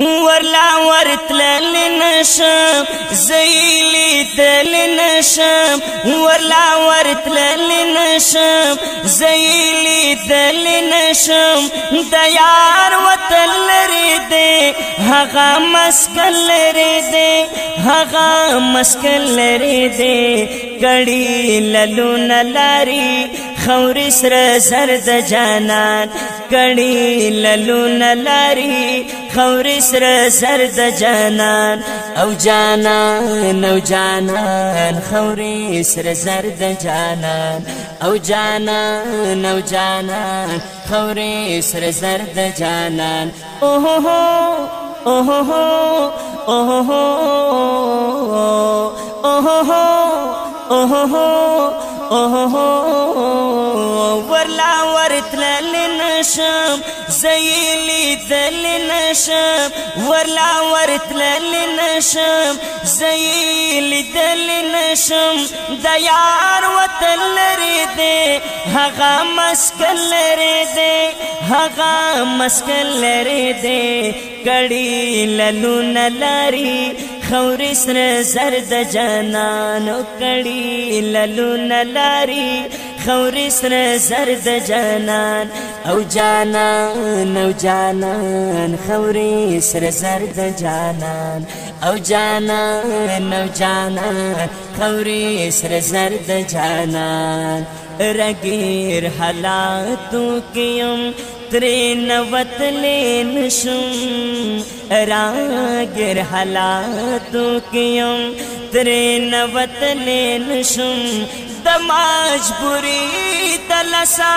ورلا ورتلل نشم زیلی دل نشم ورلا ورتلل نشم زیلی دل نشم دیار وطن لری دے هغه مسکن لری دے هغه مسکن لری دے کڑی للون لاری خور سر زرد جانان کڑی للون لاری خور سر زرد جانان او جانان او جانان خور سر زرد جانان او جانان او جانان خور سر زرد جانان اوه اوه اوه اوه ورلا ورتلل نشم زیلی دل نشم ورلا ورتلل نشم زیلی دل نشم دیار وطن لری دے هغه مسکن لری دے هغه مسکن لری دے کڑی للون لاری خور سر زرد جانان کڑی للون لاری خور سر زرد جانان او جانان او جانان خور سر زرد جانان او جانان او جانان خور سر زرد جانان رگیر حالاتوں کیم ترین وطلین شم راگر حالاتوں کیم ترین وطلین شم دماج بری تلسا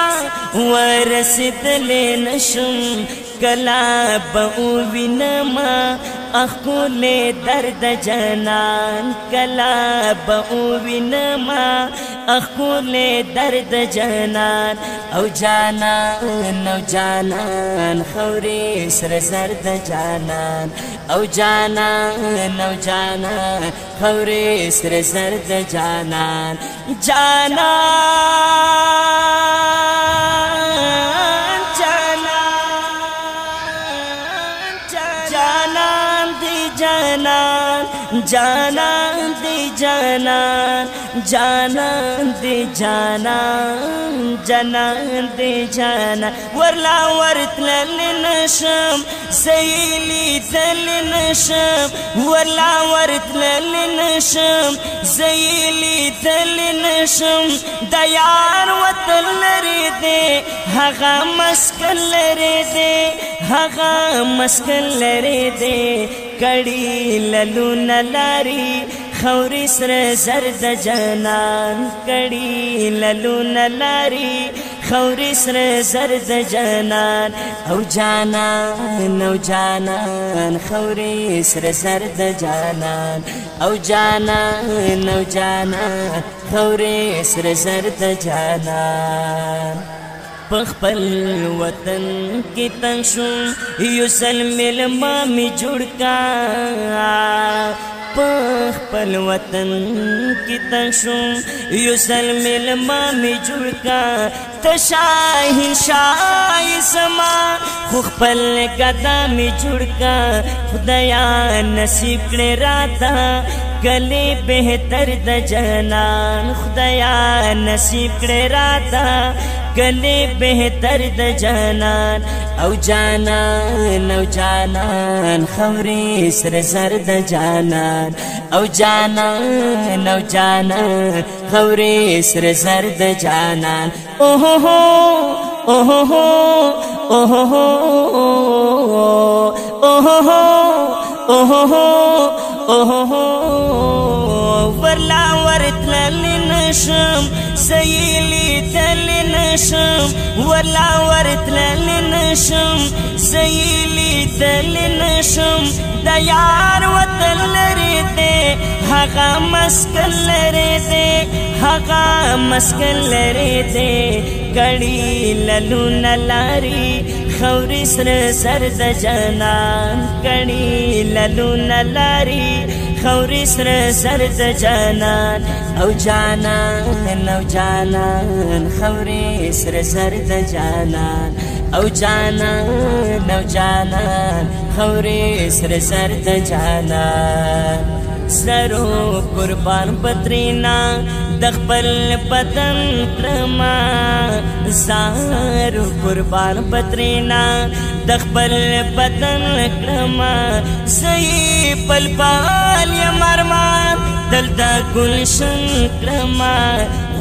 ورسد لین شم کلا بؤوی نما اخکول درد جانان کلا بؤوی نما اخکول درد جانان او جانان او جانان خوری سر زرد جانان او جانان او جانان خوری سر زرد جانان جانان جانان دی جانان جانان دی جانان جانان دی جانان ورلا ورتلل نشم زیلی دل نشم ورلا ورتلل نشم زیلی دل نشم دیار وطن لری دے هغه مسکن لری دے هغه مسکن لری دے کڑی للون لاری خوری سر زرد جانان کڑی للون لاری خوری سر زرد جانان او جانان او جانان خوری سر زرد جانان او جانان او جانان خوری سر زرد جانان پخپل وطن کی تنگ شم یو سلم مامی جڑ کا پخپل وطن کی تنگ شم یو سلم مامی جڑ کا تشاہی شاہی سما خخپل گدا می جڑ کا خدایا نصیب کرے راتا گلے بہتر د جانان خدایا نصیب کرے راتا گلے بہتر د جانان او جانان او جانان خوری سر زرد جانان او جانان او جانان خوری سر زرد جانان اوہ اوہ اوہ اوہ ورلا ورتلل نشم زیلی دل نشم ورلا ورتلل نشم زیلی دل نشم دیار وطن لری دے هغه مسکن لری دے هغه مسکن لری دے کڑی للون لاری خوری سر زرد جانان کڑی للون لاری خوری سر زرد جانان او جانان او جانان خوری سر زرد جانان او جانان او جانان خورې سره سر د جانان سرو قربان پترینا د خپل بدن کړما سارو قربان پترینا د خپل بدن کړما صحیح پل پال یا مرمان دلته گلشن کړما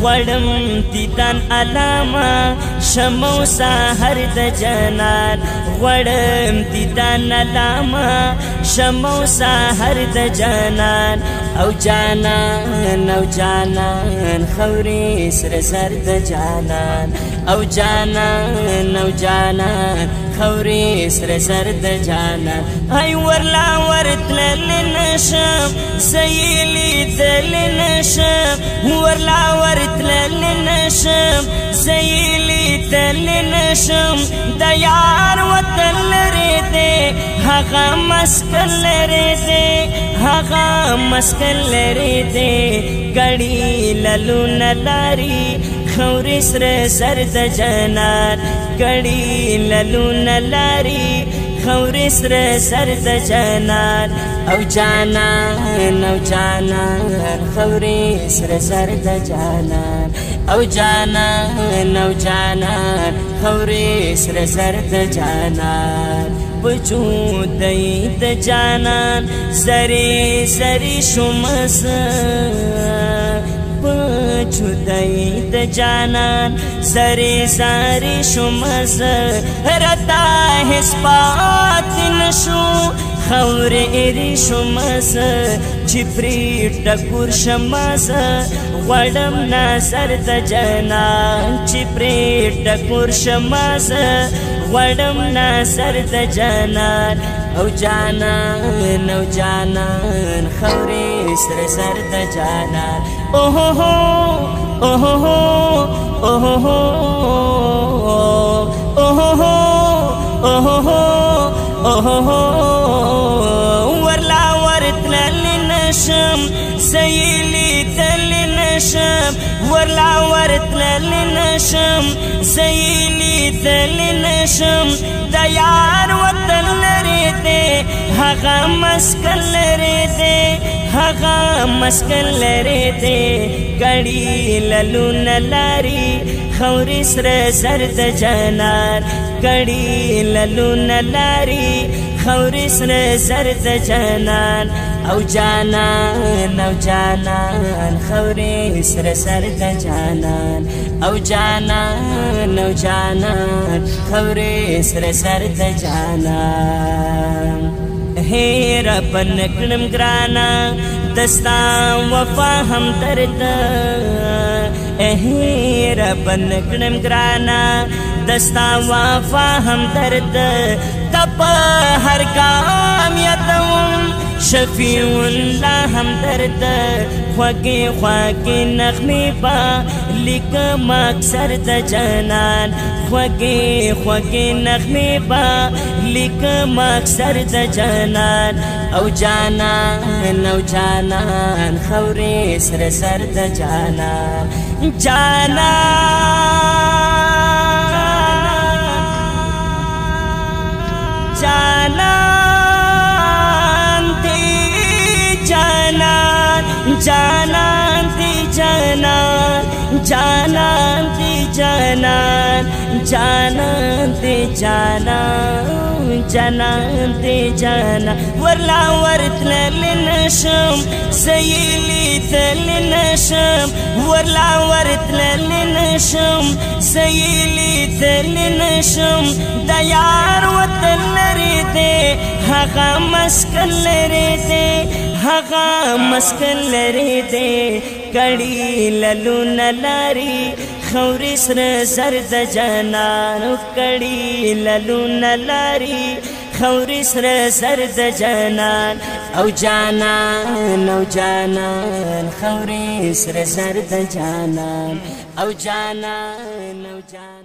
غړم دیدن علامه شمو سحر د جنان غړم دیدن علامه شمو سحر د جنان او جانان او جانان خورې سره سر د جانان او جانان او جانان خورې سره سر د جانان ای ورلا ورتلل نشم سیلی دل نشم ورلا ورتلل نشم سیلی دل نشم د یار وطن لري دې هغه مسکن لري دې هغه مسکن لري دې ګړی للون لاري خورې سره سر د جنان ګړی للون لاري خورې سره سر د جنان او جانان او جانان خورې سره سر د جانان او جانان او جانان خورې سره سر د جانان وجود د جانان سری سری شمس وجود د جانان سری سری شمس رتا هس پات نشو خورې ری شمس چې پری ټکور شمس غړم ناصر د جانان چې پری ټکور شمس غړم ناصر د جانان او جانان او جانان خورې سره سر د جانان اوه هو اوه هو اوه هو اوه هو اوه هو اوه هو ورلا ورتلل نشم سیلی دل نشم ورلا ورتلل نشم سیلی دل نشم د یار وطن لري دې هغه مسکن لري دې هغه مسکن لري دې ګړی للون لاري خورې سره سر د جنان ګړی للون لاري خورې سره سر د جنان او جانان او جانان خورې سره سر د جانان او جانان او جانان خورې سره سر د جانان هیر بن کړم ګرانا دستا وفا هم درد هیر بن کړم ګرانا دستا وفا هم درد تپ هر کام یتم شفیع الله هم درد خوږې خوږې نغمې با لیکم اکثر د جانان خوږې خوږې نغمې با لیکم اکثر د جانان او جانان او جانان خورې سره سر د جانان جانان جانان دی جانان جانان دی جانان جانان دی جانان جانان دی جانان جانان دی جانان ورلا ورتلل نشم سیلی دل نشم ورلا ورتلل نشم سیلی دل نشم د یار وطن لري دې هغه مسکن لري دې هغه مسکن لري دې ګړی للون لاري خورې سره سر د جانان کړي للون لاري خورې سره سر د جانان او جانان او جانان خورې سره سر د جانان او جانان او جانان